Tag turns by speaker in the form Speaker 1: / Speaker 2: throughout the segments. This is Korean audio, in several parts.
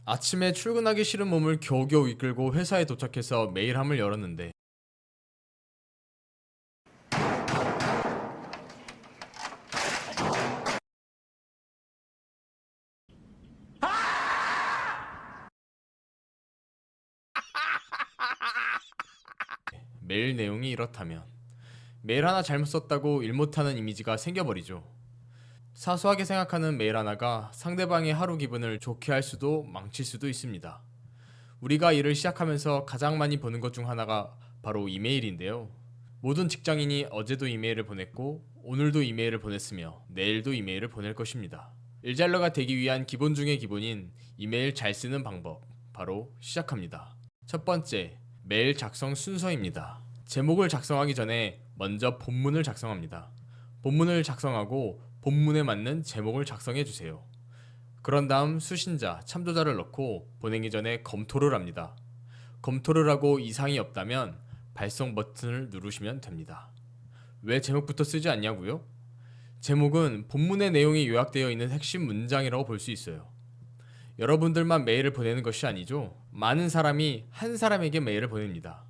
Speaker 1: 아침에 출근하기 싫은 몸을 겨우겨우 이끌고 회사에 도착해서 메일함을 열었는데 메일 내용이 이렇다면 메일 하나 잘못 썼다고 일 못하는 이미지가 생겨버리죠. 사소하게 생각하는 메일 하나가 상대방의 하루 기분을 좋게 할 수도 망칠 수도 있습니다. 우리가 일을 시작하면서 가장 많이 보는 것 중 하나가 바로 이메일인데요. 모든 직장인이 어제도 이메일을 보냈고 오늘도 이메일을 보냈으며 내일도 이메일을 보낼 것입니다. 일잘러가 되기 위한 기본 중의 기본인 이메일 잘 쓰는 방법, 바로 시작합니다. 첫 번째, 메일 작성 순서입니다. 제목을 작성하기 전에 먼저 본문을 작성합니다. 본문을 작성하고 본문에 맞는 제목을 작성해 주세요. 그런 다음 수신자, 참조자를 넣고 보내기 전에 검토를 합니다. 검토를 하고 이상이 없다면 발송 버튼을 누르시면 됩니다. 왜 제목부터 쓰지 않냐고요? 제목은 본문의 내용이 요약되어 있는 핵심 문장이라고 볼 수 있어요. 여러분들만 메일을 보내는 것이 아니죠. 많은 사람이 한 사람에게 메일을 보냅니다.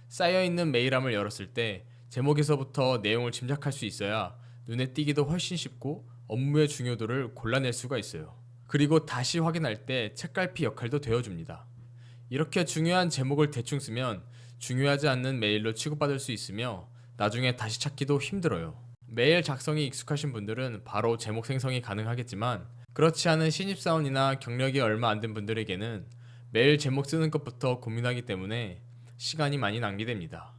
Speaker 1: 쌓여있는 메일함을 열었을 때 제목에서부터 내용을 짐작할 수 있어야 눈에 띄기도 훨씬 쉽고 업무의 중요도를 골라낼 수가 있어요. 그리고 다시 확인할 때 책갈피 역할도 되어줍니다. 이렇게 중요한 제목을 대충 쓰면 중요하지 않는 메일로 취급받을 수 있으며 나중에 다시 찾기도 힘들어요. 메일 작성이 익숙하신 분들은 바로 제목 생성이 가능하겠지만 그렇지 않은 신입사원이나 경력이 얼마 안 된 분들에게는 메일 제목 쓰는 것부터 고민하기 때문에 시간이 많이 낭비됩니다.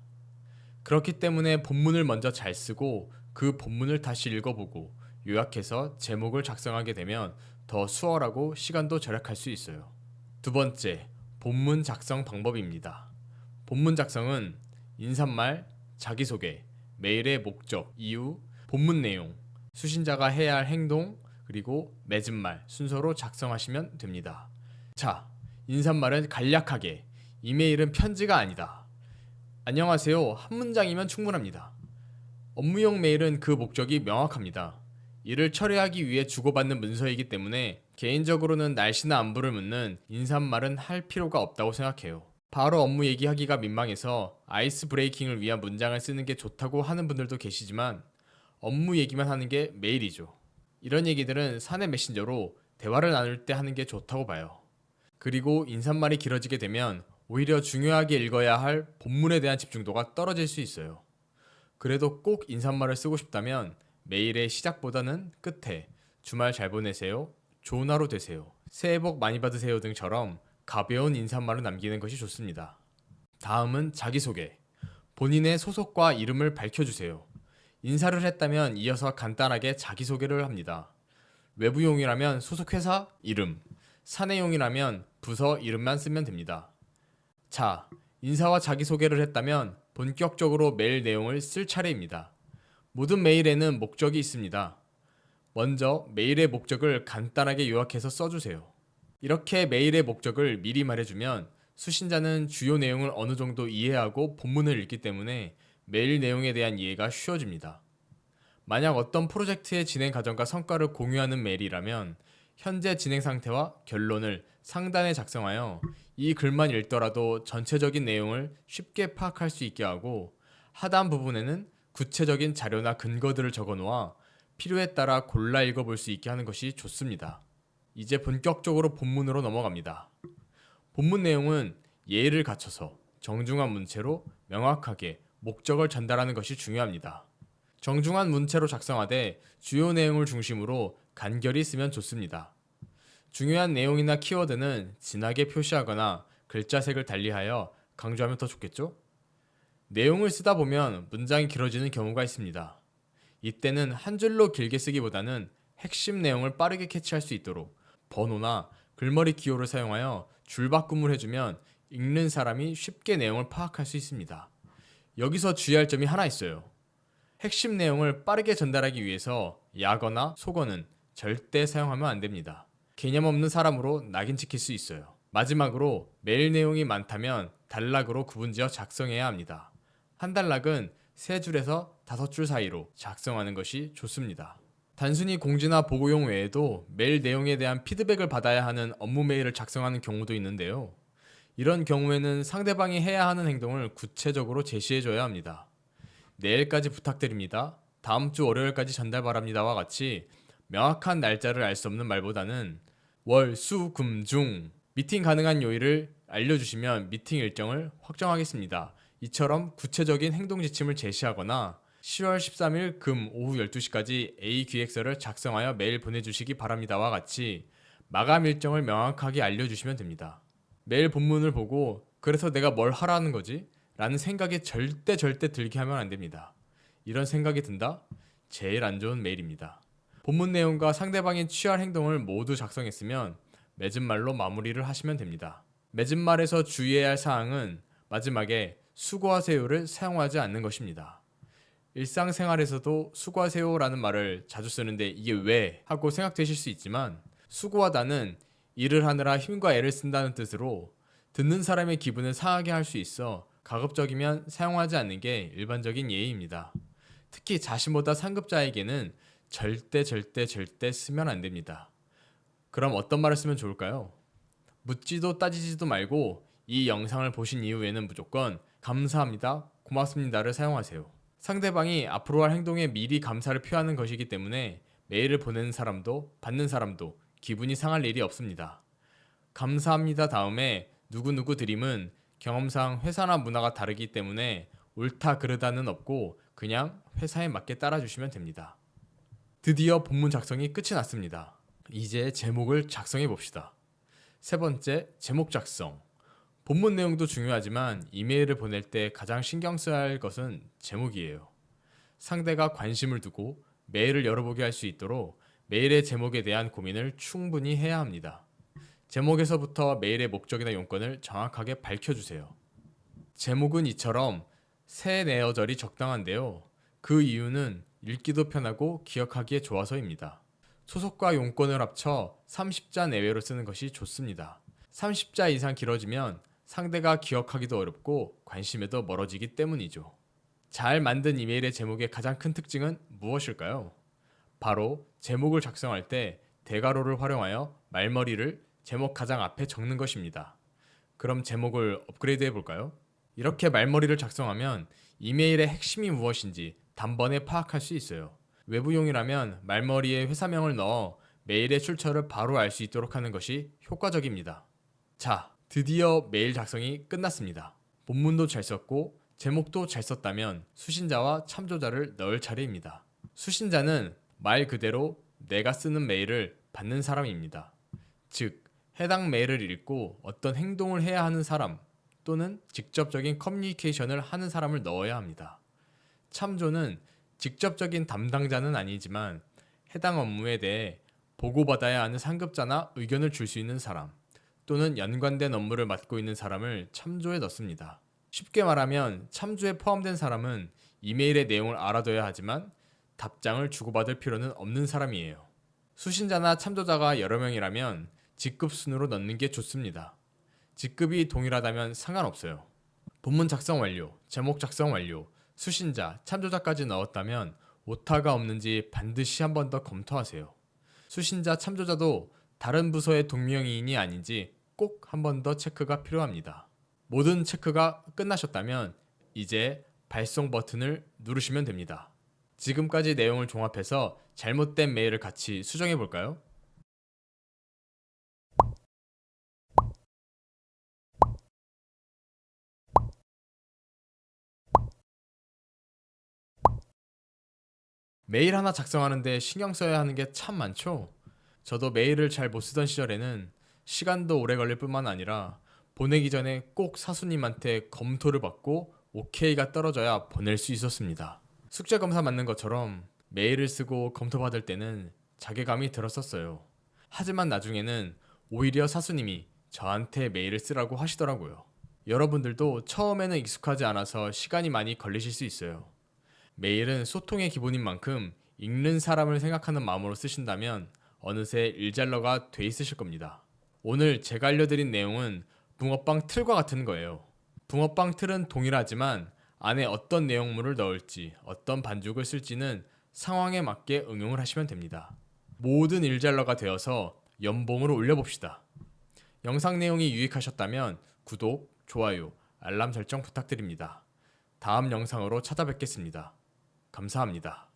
Speaker 1: 그렇기 때문에 본문을 먼저 잘 쓰고 그 본문을 다시 읽어보고 요약해서 제목을 작성하게 되면 더 수월하고 시간도 절약할 수 있어요. 두 번째, 본문 작성 방법입니다. 본문 작성은 인사말, 자기소개, 메일의 목적, 이유, 본문 내용, 수신자가 해야 할 행동, 그리고 맺은말 순서로 작성하시면 됩니다. 자, 인사말은 간략하게, 이메일은 편지가 아니다. 안녕하세요. 한 문장이면 충분합니다. 업무용 메일은 그 목적이 명확합니다. 이를 처리하기 위해 주고받는 문서이기 때문에 개인적으로는 날씨나 안부를 묻는 인사말은 할 필요가 없다고 생각해요. 바로 업무 얘기하기가 민망해서 아이스 브레이킹을 위한 문장을 쓰는 게 좋다고 하는 분들도 계시지만 업무 얘기만 하는 게 메일이죠. 이런 얘기들은 사내 메신저로 대화를 나눌 때 하는 게 좋다고 봐요. 그리고 인사말이 길어지게 되면 오히려 중요하게 읽어야 할 본문에 대한 집중도가 떨어질 수 있어요. 그래도 꼭 인사말을 쓰고 싶다면 메일의 시작보다는 끝에 주말 잘 보내세요, 좋은 하루 되세요, 새해 복 많이 받으세요 등처럼 가벼운 인사말을 남기는 것이 좋습니다. 다음은 자기소개. 본인의 소속과 이름을 밝혀주세요. 인사를 했다면 이어서 간단하게 자기소개를 합니다. 외부용이라면 소속 회사 이름, 사내용이라면 부서 이름만 쓰면 됩니다. 자, 인사와 자기소개를 했다면 본격적으로 메일 내용을 쓸 차례입니다. 모든 메일에는 목적이 있습니다. 먼저 메일의 목적을 간단하게 요약해서 써주세요. 이렇게 메일의 목적을 미리 말해주면 수신자는 주요 내용을 어느 정도 이해하고 본문을 읽기 때문에 메일 내용에 대한 이해가 쉬워집니다. 만약 어떤 프로젝트의 진행 과정과 성과를 공유하는 메일이라면 현재 진행 상태와 결론을 상단에 작성하여 이 글만 읽더라도 전체적인 내용을 쉽게 파악할 수 있게 하고 하단 부분에는 구체적인 자료나 근거들을 적어 놓아 필요에 따라 골라 읽어볼 수 있게 하는 것이 좋습니다. 이제 본격적으로 본문으로 넘어갑니다. 본문 내용은 예의를 갖춰서 정중한 문체로 명확하게 목적을 전달하는 것이 중요합니다. 정중한 문체로 작성하되 주요 내용을 중심으로 간결히 쓰면 좋습니다. 중요한 내용이나 키워드는 진하게 표시하거나 글자색을 달리하여 강조하면 더 좋겠죠? 내용을 쓰다 보면 문장이 길어지는 경우가 있습니다. 이때는 한 줄로 길게 쓰기보다는 핵심 내용을 빠르게 캐치할 수 있도록 번호나 글머리 기호를 사용하여 줄바꿈을 해주면 읽는 사람이 쉽게 내용을 파악할 수 있습니다. 여기서 주의할 점이 하나 있어요. 핵심 내용을 빠르게 전달하기 위해서 야거나 속어는 절대 사용하면 안 됩니다. 개념 없는 사람으로 낙인 찍힐 수 있어요. 마지막으로 메일 내용이 많다면 단락으로 구분지어 작성해야 합니다. 한 단락은 3줄에서 5줄 사이로 작성하는 것이 좋습니다. 단순히 공지나 보고용 외에도 메일 내용에 대한 피드백을 받아야 하는 업무 메일을 작성하는 경우도 있는데요. 이런 경우에는 상대방이 해야 하는 행동을 구체적으로 제시해줘야 합니다. 내일까지 부탁드립니다. 다음 주 월요일까지 전달 바랍니다와 같이 명확한 날짜를 알 수 없는 말보다는 월, 수, 금, 중 미팅 가능한 요일을 알려주시면 미팅 일정을 확정하겠습니다. 이처럼 구체적인 행동 지침을 제시하거나 10월 13일 금 오후 12시까지 A 기획서를 작성하여 메일 보내주시기 바랍니다와 같이 마감 일정을 명확하게 알려주시면 됩니다. 메일 본문을 보고 그래서 내가 뭘 하라는 거지? 라는 생각이 절대 들게 하면 안 됩니다. 이런 생각이 든다? 제일 안 좋은 메일입니다. 본문 내용과 상대방이 취할 행동을 모두 작성했으면 맺은 말로 마무리를 하시면 됩니다. 맺은 말에서 주의해야 할 사항은 마지막에 수고하세요를 사용하지 않는 것입니다. 일상생활에서도 수고하세요라는 말을 자주 쓰는데 이게 왜? 하고 생각되실 수 있지만 수고하다는 일을 하느라 힘과 애를 쓴다는 뜻으로 듣는 사람의 기분을 상하게 할 수 있어 가급적이면 사용하지 않는 게 일반적인 예의입니다. 특히 자신보다 상급자에게는 절대 쓰면 안 됩니다. 그럼 어떤 말을 쓰면 좋을까요? 묻지도 따지지도 말고 이 영상을 보신 이후에는 무조건 감사합니다, 고맙습니다를 사용하세요. 상대방이 앞으로 할 행동에 미리 감사를 표하는 것이기 때문에 메일을 보내는 사람도 받는 사람도 기분이 상할 일이 없습니다. 감사합니다 다음에 누구누구 드림은 경험상 회사나 문화가 다르기 때문에 옳다 그르다는 없고 그냥 회사에 맞게 따라주시면 됩니다. 드디어 본문 작성이 끝이 났습니다. 이제 제목을 작성해 봅시다. 세 번째, 제목 작성. 본문 내용도 중요하지만 이메일을 보낼 때 가장 신경 써야 할 것은 제목이에요. 상대가 관심을 두고 메일을 열어보게 할 수 있도록 메일의 제목에 대한 고민을 충분히 해야 합니다. 제목에서부터 메일의 목적이나 용건을 정확하게 밝혀주세요. 제목은 이처럼 세 내어절이 적당한데요. 그 이유는 읽기도 편하고 기억하기에 좋아서입니다. 소속과 용건을 합쳐 30자 내외로 쓰는 것이 좋습니다. 30자 이상 길어지면 상대가 기억하기도 어렵고 관심에도 멀어지기 때문이죠. 잘 만든 이메일의 제목의 가장 큰 특징은 무엇일까요? 바로 제목을 작성할 때 대괄호를 활용하여 말머리를 제목 가장 앞에 적는 것입니다. 그럼 제목을 업그레이드 해볼까요? 이렇게 말머리를 작성하면 이메일의 핵심이 무엇인지 단번에 파악할 수 있어요. 외부용이라면 말머리에 회사명을 넣어 메일의 출처를 바로 알 수 있도록 하는 것이 효과적입니다. 자, 드디어 메일 작성이 끝났습니다. 본문도 잘 썼고 제목도 잘 썼다면 수신자와 참조자를 넣을 차례입니다. 수신자는 말 그대로 내가 쓰는 메일을 받는 사람입니다. 즉, 해당 메일을 읽고 어떤 행동을 해야 하는 사람 또는 직접적인 커뮤니케이션을 하는 사람을 넣어야 합니다. 참조는 직접적인 담당자는 아니지만 해당 업무에 대해 보고받아야 하는 상급자나 의견을 줄 수 있는 사람 또는 연관된 업무를 맡고 있는 사람을 참조에 넣습니다. 쉽게 말하면 참조에 포함된 사람은 이메일의 내용을 알아둬야 하지만 답장을 주고받을 필요는 없는 사람이에요. 수신자나 참조자가 여러 명이라면 직급 순으로 넣는 게 좋습니다. 직급이 동일하다면 상관없어요. 본문 작성 완료, 제목 작성 완료, 수신자, 참조자까지 넣었다면 오타가 없는지 반드시 한 번 더 검토하세요. 수신자, 참조자도 다른 부서의 동명이인이 아닌지 꼭 한 번 더 체크가 필요합니다. 모든 체크가 끝나셨다면 이제 발송 버튼을 누르시면 됩니다. 지금까지 내용을 종합해서 잘못된 메일을 같이 수정해 볼까요? 메일 하나 작성하는데 신경 써야 하는 게 참 많죠? 저도 메일을 잘 못 쓰던 시절에는 시간도 오래 걸릴 뿐만 아니라 보내기 전에 꼭 사수님한테 검토를 받고 OK가 떨어져야 보낼 수 있었습니다. 숙제 검사 맞는 것처럼 메일을 쓰고 검토받을 때는 자괴감이 들었었어요. 하지만 나중에는 오히려 사수님이 저한테 메일을 쓰라고 하시더라고요. 여러분들도 처음에는 익숙하지 않아서 시간이 많이 걸리실 수 있어요. 메일은 소통의 기본인 만큼 읽는 사람을 생각하는 마음으로 쓰신다면 어느새 일잘러가 돼 있으실 겁니다. 오늘 제가 알려드린 내용은 붕어빵 틀과 같은 거예요. 붕어빵 틀은 동일하지만 안에 어떤 내용물을 넣을지, 어떤 반죽을 쓸지는 상황에 맞게 응용을 하시면 됩니다. 모든 일잘러가 되어서 연봉을 올려봅시다. 영상 내용이 유익하셨다면 구독, 좋아요, 알람 설정 부탁드립니다. 다음 영상으로 찾아뵙겠습니다. 감사합니다.